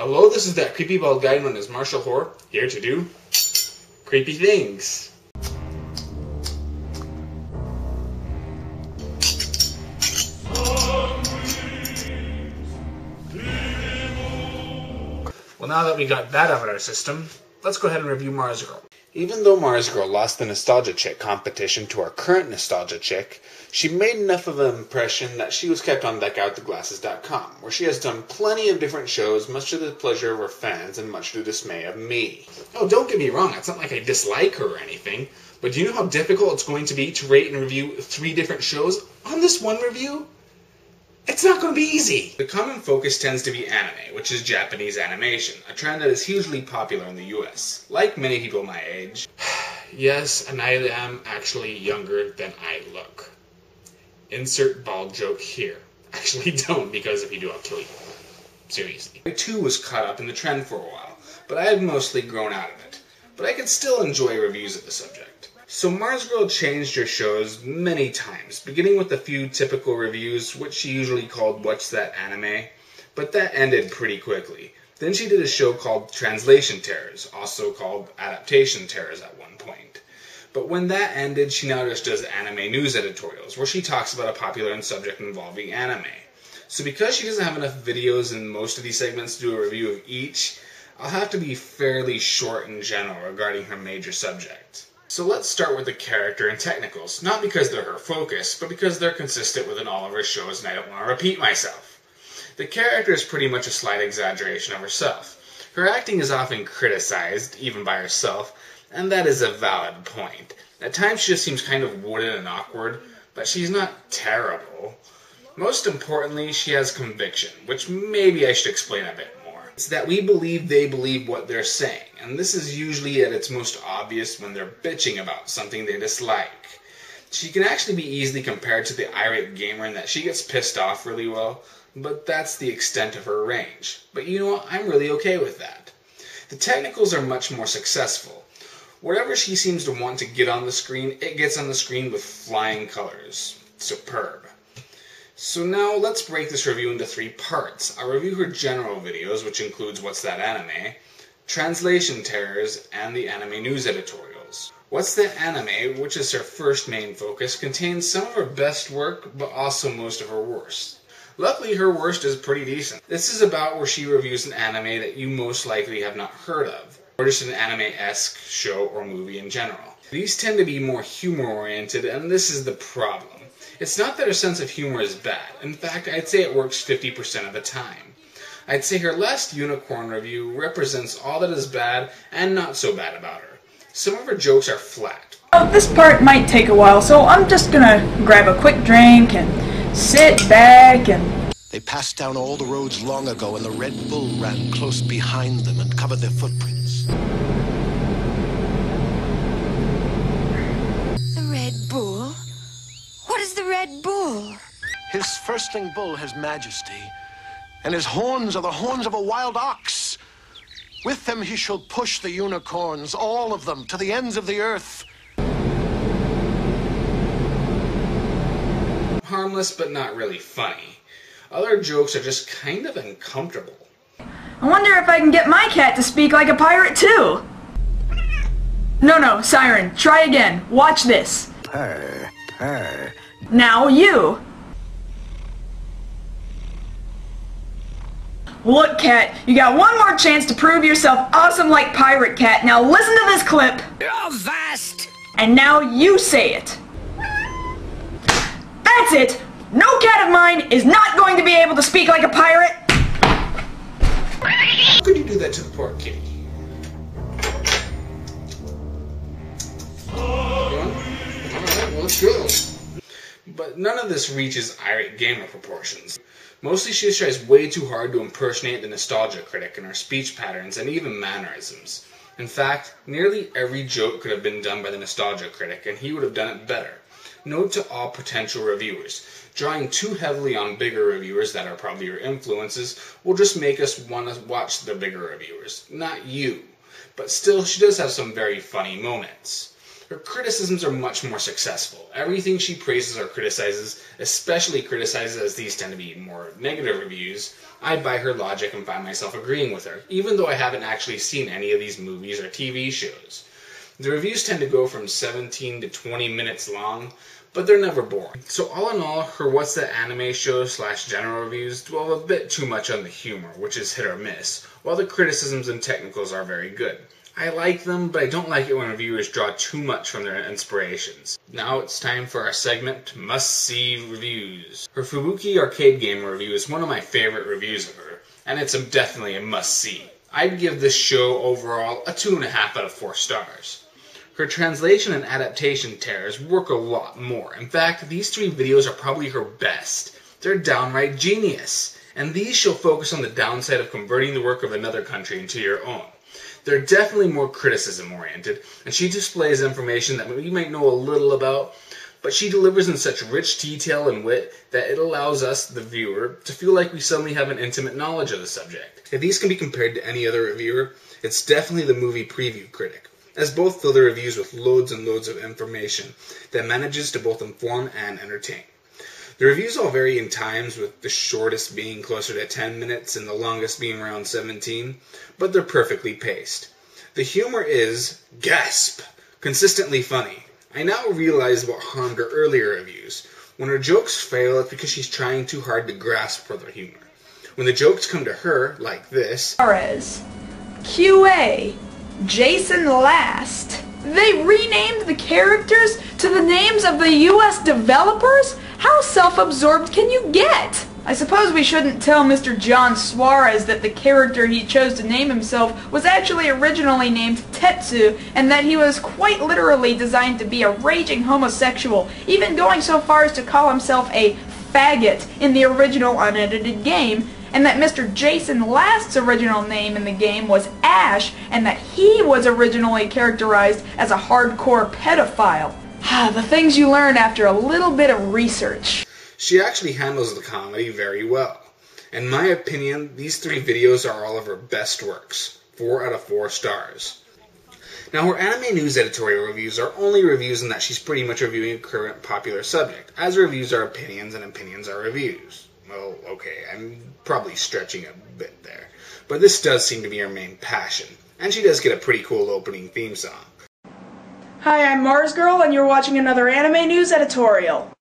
Hello, this is that creepy bald guy known as MartialHorror, here to do creepy things. Well, now that we got that out of our system, let's go ahead and review MarzGurl. Even though MarzGurl lost the Nostalgia Chick competition to our current Nostalgia Chick, she made enough of an impression that she was kept on deckouttheglasses.com, where she has done plenty of different shows, much to the pleasure of her fans and much to the dismay of me. Oh, don't get me wrong, it's not like I dislike her or anything, but do you know how difficult it's going to be to rate and review 3 different shows on this one review? It's not going to be easy. The common focus tends to be anime, which is Japanese animation, a trend that is hugely popular in the US. Like many people my age. Yes, and I am actually younger than I look. Insert bald joke here. Actually don't, because if you do I'll kill you. Seriously. I too was caught up in the trend for a while, but I have mostly grown out of it. But I can still enjoy reviews of the subject. So MarzGurl changed her shows many times, beginning with a few typical reviews, which she usually called What's That Anime? But that ended pretty quickly. Then she did a show called Translation Terrors, also called Adaptation Terrors at one point. But when that ended, she now just does anime news editorials, where she talks about a popular subject involving anime. So because she doesn't have enough videos in most of these segments to do a review of each, I'll have to be fairly short in general regarding her major subject. So let's start with the character and technicals, not because they're her focus, but because they're consistent within all of her shows and I don't want to repeat myself. The character is pretty much a slight exaggeration of herself. Her acting is often criticized, even by herself, and that is a valid point. At times she just seems kind of wooden and awkward, but she's not terrible. Most importantly, she has conviction, which maybe I should explain a bit more. It's that we believe they believe what they're saying, and this is usually at its most obvious when they're bitching about something they dislike. She can actually be easily compared to the irate gamer in that she gets pissed off really well, but that's the extent of her range. But you know what, I'm really okay with that. The technicals are much more successful. Whatever she seems to want to get on the screen, it gets on the screen with flying colors. Superb. So now let's break this review into 3 parts. I'll review her general videos, which includes What's That Anime?, Translation Terrors, and the anime news editorials. What's That Anime?, which is her first main focus, contains some of her best work, but also most of her worst. Luckily, her worst is pretty decent. This is about where she reviews an anime that you most likely have not heard of, or just an anime-esque show or movie in general. These tend to be more humor-oriented, and this is the problem. It's not that her sense of humor is bad. In fact, I'd say it works 50% of the time. I'd say her last Unicorn review represents all that is bad and not so bad about her. Some of her jokes are flat. Oh, this part might take a while, so I'm just gonna grab a quick drink and sit back and... They passed down all the roads long ago, and the Red Bull ran close behind them and covered their footprints. The Red Bull? What is the Red Bull? His firstling bull has majesty, and his horns are the horns of a wild ox. With them he shall push the unicorns, all of them, to the ends of the earth. Harmless, but not really funny. Other jokes are just kind of uncomfortable. I wonder if I can get my cat to speak like a pirate too! No, Siren, try again. Watch this. Purr, purr. Now you! Look, Cat, you got one more chance to prove yourself awesome like Pirate Cat. Now listen to this clip. You're vast! And now you say it. That's it! No cat of mine is not going to be able to speak like a pirate! How could you do that to the poor kitty? Alright, well, let's go. But none of this reaches irate gamer proportions. Mostly she just tries way too hard to impersonate the nostalgia critic in her speech patterns and even mannerisms. In fact, nearly every joke could have been done by the nostalgia critic, and he would have done it better. Note to all potential reviewers, drawing too heavily on bigger reviewers that are probably your influences will just make us want to watch the bigger reviewers, not you. But still, she does have some very funny moments. Her criticisms are much more successful. Everything she praises or criticizes, especially criticizes as these tend to be more negative reviews, I buy her logic and find myself agreeing with her, even though I haven't actually seen any of these movies or TV shows. The reviews tend to go from 17 to 20 minutes long, but they're never boring. So all in all, her What's That Anime Show / general reviews dwell a bit too much on the humor, which is hit or miss, while the criticisms and technicals are very good. I like them, but I don't like it when reviewers draw too much from their inspirations. Now it's time for our segment, Must-See Reviews. Her Fubuki arcade game review is one of my favorite reviews of her, and it's definitely a must-see. I'd give this show overall a 2.5 out of 4 stars. Her translation and adaptation tears work a lot more. In fact, these 3 videos are probably her best. They're downright genius, and these she'll focus on the downside of converting the work of another country into your own. They're definitely more criticism-oriented, and she displays information that we might know a little about, but she delivers in such rich detail and wit that it allows us, the viewer, to feel like we suddenly have an intimate knowledge of the subject. If these can be compared to any other reviewer, it's definitely the movie preview critic, as both fill their reviews with loads and loads of information that manages to both inform and entertain. The reviews all vary in times, with the shortest being closer to 10 minutes and the longest being around 17, but they're perfectly paced. The humor is, gasp, consistently funny. I now realize what harmed her earlier reviews. When her jokes fail, it's because she's trying too hard to grasp for the humor. When the jokes come to her, like this, Marz, QA, Jason Last. They renamed the characters to the names of the US developers? How self-absorbed can you get? I suppose we shouldn't tell Mr. John Suarez that the character he chose to name himself was actually originally named Tetsu, and that he was quite literally designed to be a raging homosexual, even going so far as to call himself a faggot in the original unedited game, and that Mr. Jason Last's original name in the game was Ash, and that he was originally characterized as a hardcore pedophile. The things you learn after a little bit of research. She actually handles the comedy very well. In my opinion, these 3 videos are all of her best works. 4 out of 4 stars. Now, her anime news editorial reviews are only reviews in that she's pretty much reviewing a current popular subject, as reviews are opinions and opinions are reviews. Well, okay, I'm probably stretching a bit there. But this does seem to be her main passion, and she does get a pretty cool opening theme song. Hi, I'm MarzGurl, and you're watching another anime news editorial.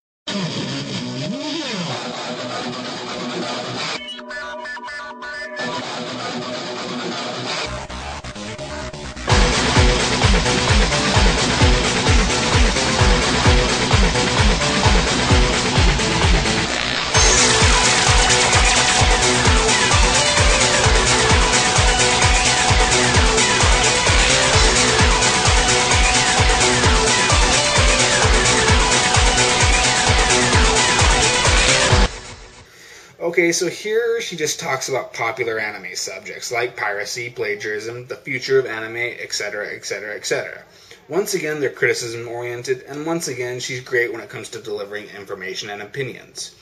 Okay, so here she just talks about popular anime subjects like piracy, plagiarism, the future of anime, etc., etc., etc. Once again, they're criticism-oriented, and once again, she's great when it comes to delivering information and opinions.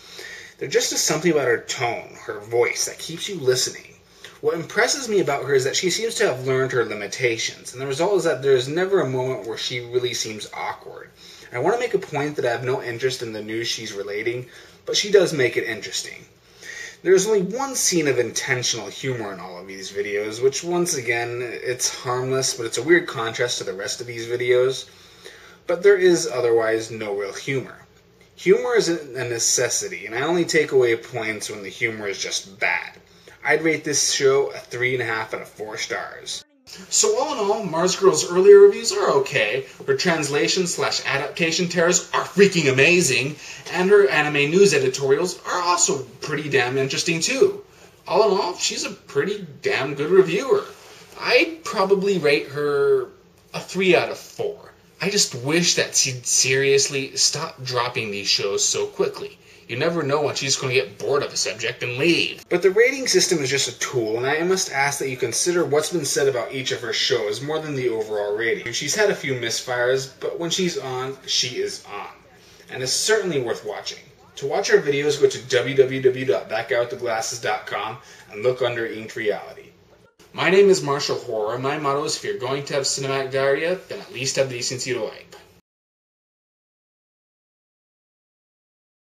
There just is something about her tone, her voice, that keeps you listening. What impresses me about her is that she seems to have learned her limitations, and the result is that there is never a moment where she really seems awkward. I want to make a point that I have no interest in the news she's relating, but she does make it interesting. There is only one scene of intentional humor in all of these videos, which once again, it's harmless, but it's a weird contrast to the rest of these videos. But there is otherwise no real humor. Humor isn't a necessity, and I only take away points when the humor is just bad. I'd rate this show a 3.5 out of 4 stars. So all in all, MarzGurl's earlier reviews are okay, her translation / adaptation tears are freaking amazing, and her anime news editorials are also pretty damn interesting too. All in all, she's a pretty damn good reviewer. I'd probably rate her a 3 out of 4. I just wish that she'd seriously stop dropping these shows so quickly. You never know when she's going to get bored of a subject and leave. But the rating system is just a tool, and I must ask that you consider what's been said about each of her shows more than the overall rating. She's had a few misfires, but when she's on, she is on. And it's certainly worth watching. To watch our videos, go to www.thatguywiththeglasses.com and look under Inked Reality. My name is MartialHorror, and my motto is if you're going to have cinematic diarrhea, then at least have the decency to wipe.